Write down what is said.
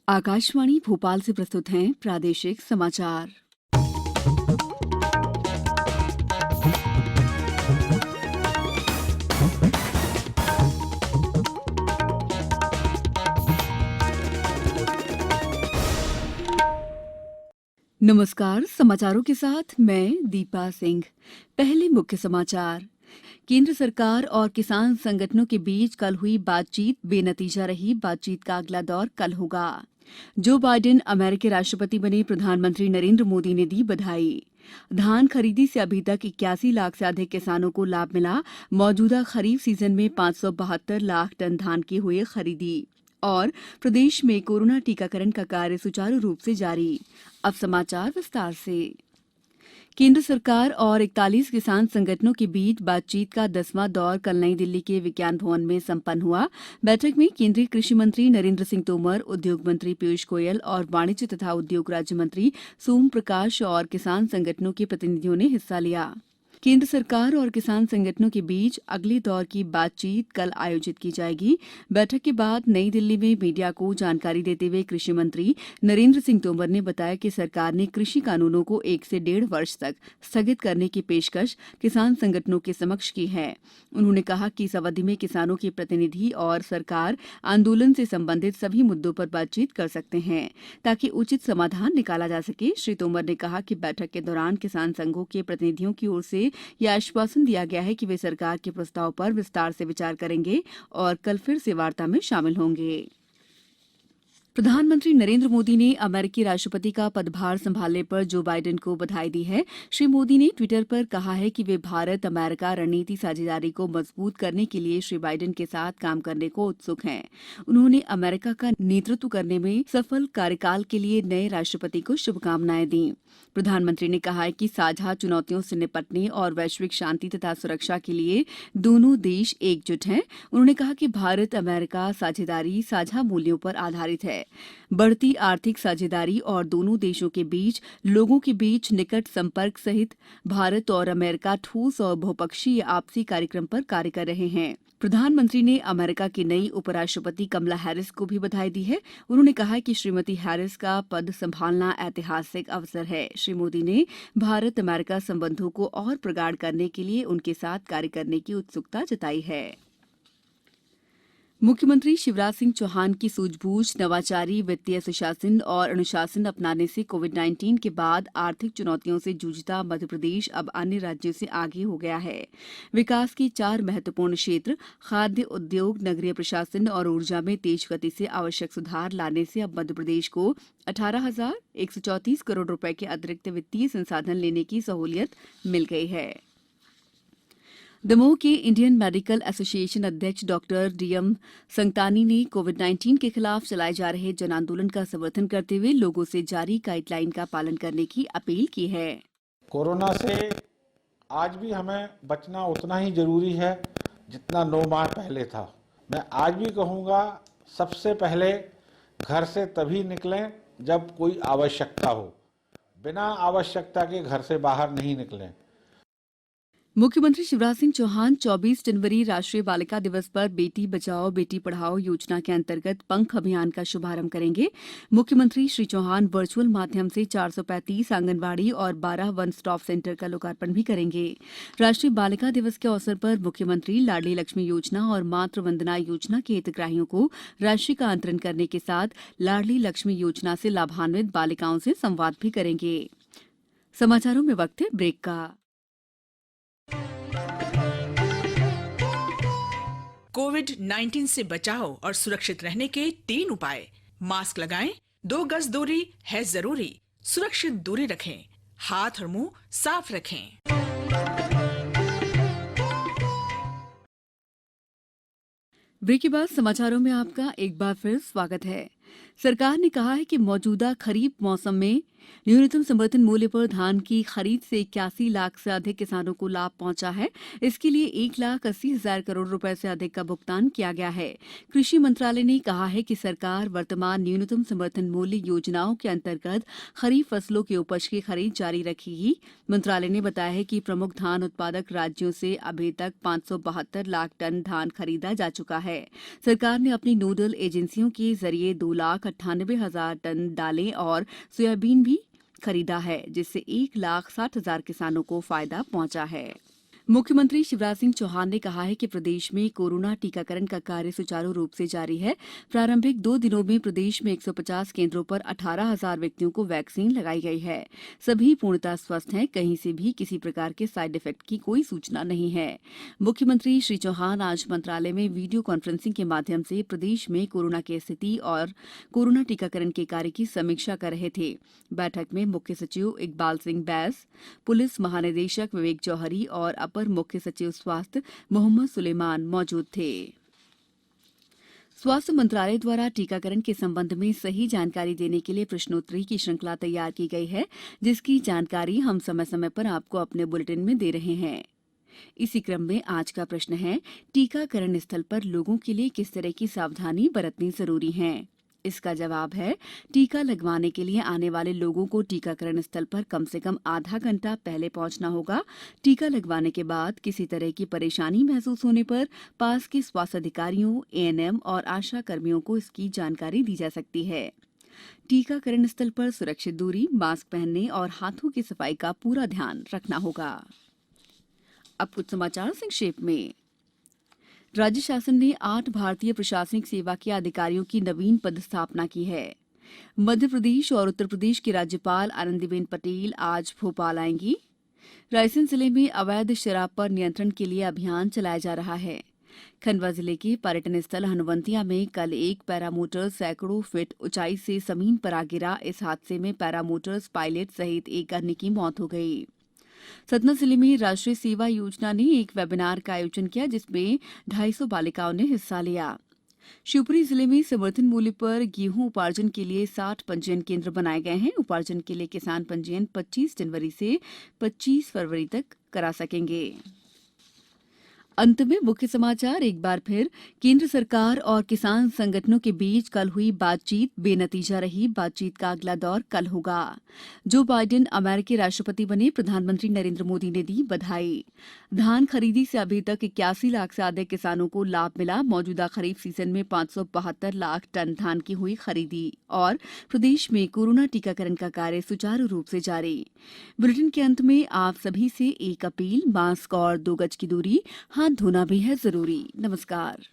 आकाशवाणी भोपाल से प्रस्तुत हैं प्रादेशिक समाचार। नमस्कार, समाचारों के साथ मैं दीपा सिंह। पहले मुख्य समाचार। केंद्र सरकार और किसान संगठनों के बीच कल हुई बातचीत बेनतीजा रही। बातचीत का अगला दौर कल होगा। जो बाइडेन अमेरिकी राष्ट्रपति बने, प्रधानमंत्री नरेंद्र मोदी ने दी बधाई। धान खरीदी से अभी तक 81 लाख से अधिक किसानों को लाभ मिला। मौजूदा खरीफ सीजन में 572 लाख टन धान की हुई खरीदी। और प्रदेश में कोरोना टीकाकरण का कार्य सुचारू रूप से जारी। अब समाचार विस्तार से। केंद्र सरकार और 41 किसान संगठनों के बीच बातचीत का 10वां दौर कल नई दिल्ली के विज्ञान भवन में संपन्न हुआ। बैठक में केंद्रीय कृषि मंत्री नरेंद्र सिंह तोमर, उद्योग मंत्री पीयूष गोयल और वाणिज्य तथा उद्योग राज्य मंत्री सोम प्रकाश और किसान संगठनों के प्रतिनिधियों ने हिस्सा लिया। केंद्र सरकार और किसान संगठनों के बीच अगले दौर की बातचीत कल आयोजित की जाएगी। बैठक के बाद नई दिल्ली में मीडिया को जानकारी देते हुए कृषि मंत्री नरेंद्र सिंह तोमर ने बताया कि सरकार ने कृषि कानूनों को 1 से 1.5 वर्ष तक स्थगित करने की पेशकश किसान संगठनों के समक्ष की है। उन्होंने कहा कि इस अवधि में किसानों के प्रतिनिधि और सरकार आंदोलन से संबंधित सभी मुद्दों पर बातचीत कर सकते हैं, ताकि उचित समाधान निकाला जा सके। श्री तोमर ने कहा कि बैठक के दौरान किसान संघों के प्रतिनिधियों की ओर से यह आश्वासन दिया गया है कि वे सरकार के प्रस्ताव पर विस्तार से विचार करेंगे और कल फिर से वार्ता में शामिल होंगे। प्रधानमंत्री नरेंद्र मोदी ने अमेरिकी राष्ट्रपति का पदभार संभालने पर जो बाइडेन को बधाई दी है। श्री मोदी ने ट्विटर पर कहा है कि वे भारत अमेरिका रणनीति साझेदारी को मजबूत करने के लिए श्री बाइडेन के साथ काम करने को उत्सुक हैं। उन्होंने अमेरिका का नेतृत्व करने में सफल कार्यकाल के लिए नए राष्ट्रपति को शुभकामनाएं दी। प्रधानमंत्री ने कहा है कि साझा चुनौतियों से निपटने और वैश्विक शांति तथा सुरक्षा के लिए दोनों देश एकजुट हैं। उन्होंने कहा कि भारत अमेरिका साझेदारी साझा मूल्यों पर आधारित है। बढ़ती आर्थिक साझेदारी और दोनों देशों के बीच लोगों के बीच निकट संपर्क सहित भारत और अमेरिका ठोस और बहुपक्षीय आपसी कार्यक्रम पर कार्य कर रहे हैं। प्रधानमंत्री ने अमेरिका की नई उपराष्ट्रपति कमला हैरिस को भी बधाई दी है। उन्होंने कहा कि श्रीमती हैरिस का पद संभालना ऐतिहासिक अवसर है। श्री मोदी ने भारत अमेरिका संबंधों को और प्रगाढ़ करने के लिए उनके साथ कार्य करने की उत्सुकता जताई है। मुख्यमंत्री शिवराज सिंह चौहान की सूझबूझ, नवाचारी वित्तीय सुशासन और अनुशासन अपनाने से कोविड-19 के बाद आर्थिक चुनौतियों से जूझता मध्यप्रदेश अब अन्य राज्यों से आगे हो गया है। विकास के 4 महत्वपूर्ण क्षेत्र खाद्य, उद्योग, नगरीय प्रशासन और ऊर्जा में तेज गति से आवश्यक सुधार लाने से अब मध्यप्रदेश को 18,134 करोड़ रुपए के अतिरिक्त वित्तीय संसाधन लेने की सहूलियत मिल गई है। दमोह के इंडियन मेडिकल एसोसिएशन अध्यक्ष डॉक्टर डीएम संगतानी ने कोविड-19 के खिलाफ चलाए जा रहे जन आंदोलन का समर्थन करते हुए लोगों से जारी गाइडलाइन का पालन करने की अपील की है। कोरोना से आज भी हमें बचना उतना ही जरूरी है जितना 9 माह पहले था। मैं आज भी कहूँगा, सबसे पहले घर से तभी निकलें जब कोई आवश्यकता हो। बिना आवश्यकता के घर से बाहर नहीं निकलें। मुख्यमंत्री शिवराज सिंह चौहान 24 जनवरी राष्ट्रीय बालिका दिवस पर बेटी बचाओ बेटी पढ़ाओ योजना के अंतर्गत पंख अभियान का शुभारंभ करेंगे। मुख्यमंत्री श्री चौहान वर्चुअल माध्यम से 435 आंगनबाड़ी और 12 वन स्टॉप सेंटर का लोकार्पण भी करेंगे। राष्ट्रीय बालिका दिवस के अवसर पर मुख्यमंत्री लाडली लक्ष्मी योजना और मातृ वंदना योजना के हितग्राहियों को राशि का अंतरण करने के साथ लाडली लक्ष्मी योजना से लाभान्वित बालिकाओं से संवाद भी करेंगे। समाचारों में वक्त है ब्रेक का। कोविड-19 से बचाव और सुरक्षित रहने के 3 उपाय। मास्क लगाएं, 2 गज दूरी है जरूरी, सुरक्षित दूरी रखें, हाथ और मुंह साफ रखें। ब्रेक के बाद समाचारों में आपका एक बार फिर स्वागत है। सरकार ने कहा है कि मौजूदा खरीफ मौसम में न्यूनतम समर्थन मूल्य पर धान की खरीद से 81 लाख से अधिक किसानों को लाभ पहुंचा है। इसके लिए 1,80,000 करोड़ रुपए से अधिक का भुगतान किया गया है। कृषि मंत्रालय ने कहा है कि सरकार वर्तमान न्यूनतम समर्थन मूल्य योजनाओं के अंतर्गत खरीफ फसलों की उपज की खरीद जारी रखेगी। मंत्रालय ने बताया है कि प्रमुख धान उत्पादक राज्यों से अभी तक 572 लाख टन धान खरीदा जा चुका है। सरकार ने अपनी नोडल एजेंसियों के जरिए 2 2,98,000 टन दालें और सोयाबीन भी खरीदा है, जिससे 1,60,000 किसानों को फायदा पहुंचा है। मुख्यमंत्री शिवराज सिंह चौहान ने कहा है कि प्रदेश में कोरोना टीकाकरण का कार्य सुचारू रूप से जारी है। प्रारंभिक 2 दिनों में प्रदेश में 150 केंद्रों पर 18,000 व्यक्तियों को वैक्सीन लगाई गई है। सभी पूर्णतः स्वस्थ हैं, कहीं से भी किसी प्रकार के साइड इफेक्ट की कोई सूचना नहीं है। मुख्यमंत्री श्री चौहान आज मंत्रालय में वीडियो कॉन्फ्रेंसिंग के माध्यम से प्रदेश में कोरोना की स्थिति और कोरोना टीकाकरण के कार्य की समीक्षा कर रहे थे। बैठक में मुख्य सचिव इकबाल सिंह बैस, पुलिस महानिदेशक विवेक जौहरी और अपर मुख्य सचिव स्वास्थ्य मोहम्मद सुलेमान मौजूद थे। स्वास्थ्य मंत्रालय द्वारा टीकाकरण के संबंध में सही जानकारी देने के लिए प्रश्नोत्तरी की श्रृंखला तैयार की गई है, जिसकी जानकारी हम समय समय पर आपको अपने बुलेटिन में दे रहे हैं। इसी क्रम में आज का प्रश्न है, टीकाकरण स्थल पर लोगों के लिए किस तरह की सावधानी बरतनी जरूरी है? इसका जवाब है, टीका लगवाने के लिए आने वाले लोगों को टीकाकरण स्थल पर कम से कम आधा घंटा पहले पहुंचना होगा। टीका लगवाने के बाद किसी तरह की परेशानी महसूस होने पर पास के स्वास्थ्य अधिकारियों, एएनएम और आशा कर्मियों को इसकी जानकारी दी जा सकती है। टीकाकरण स्थल पर सुरक्षित दूरी, मास्क पहनने और हाथों की सफाई का पूरा ध्यान रखना होगा। अब कुछ समाचार संक्षेप में। राज्य शासन ने 8 भारतीय प्रशासनिक सेवा के अधिकारियों की नवीन पदस्थापना की है। मध्य प्रदेश और उत्तर प्रदेश की राज्यपाल आनंदीबेन पटेल आज भोपाल आएंगी। रायसेन जिले में अवैध शराब पर नियंत्रण के लिए अभियान चलाया जा रहा है। खंडवा जिले के पर्यटन स्थल हनुवंतिया में कल एक पैरामोटर सैकड़ों फीट ऊंचाई से जमीन पर आ गिरा। इस हादसे में पैरामोटर्स पायलट सहित एक अन्य की मौत हो गई। सतना जिले में राष्ट्रीय सेवा योजना ने एक वेबिनार का आयोजन किया, जिसमें 250 बालिकाओं ने हिस्सा लिया। शिवपुरी जिले में समर्थन मूल्य पर गेहूं उपार्जन के लिए 60 पंजीयन केंद्र बनाए गए हैं। उपार्जन के लिए किसान पंजीयन 25 जनवरी से 25 फरवरी तक करा सकेंगे। अंत में मुख्य समाचार एक बार फिर। केंद्र सरकार और किसान संगठनों के बीच कल हुई बातचीत बेनतीजा रही। बातचीत का अगला दौर कल होगा। जो बाइडेन अमेरिकी राष्ट्रपति बने, प्रधानमंत्री नरेंद्र मोदी ने दी बधाई। धान खरीदी से अभी तक 81 लाख से अधिक किसानों को लाभ मिला। मौजूदा खरीफ सीजन में 572 लाख टन धान की हुई खरीदी। और प्रदेश में कोरोना टीकाकरण का कार्य सुचारू रूप से जारी। बुलेटिन के अंत में आप सभी से एक अपील, मास्क और 2 गज की दूरी, हाथ धोना भी है जरूरी। नमस्कार।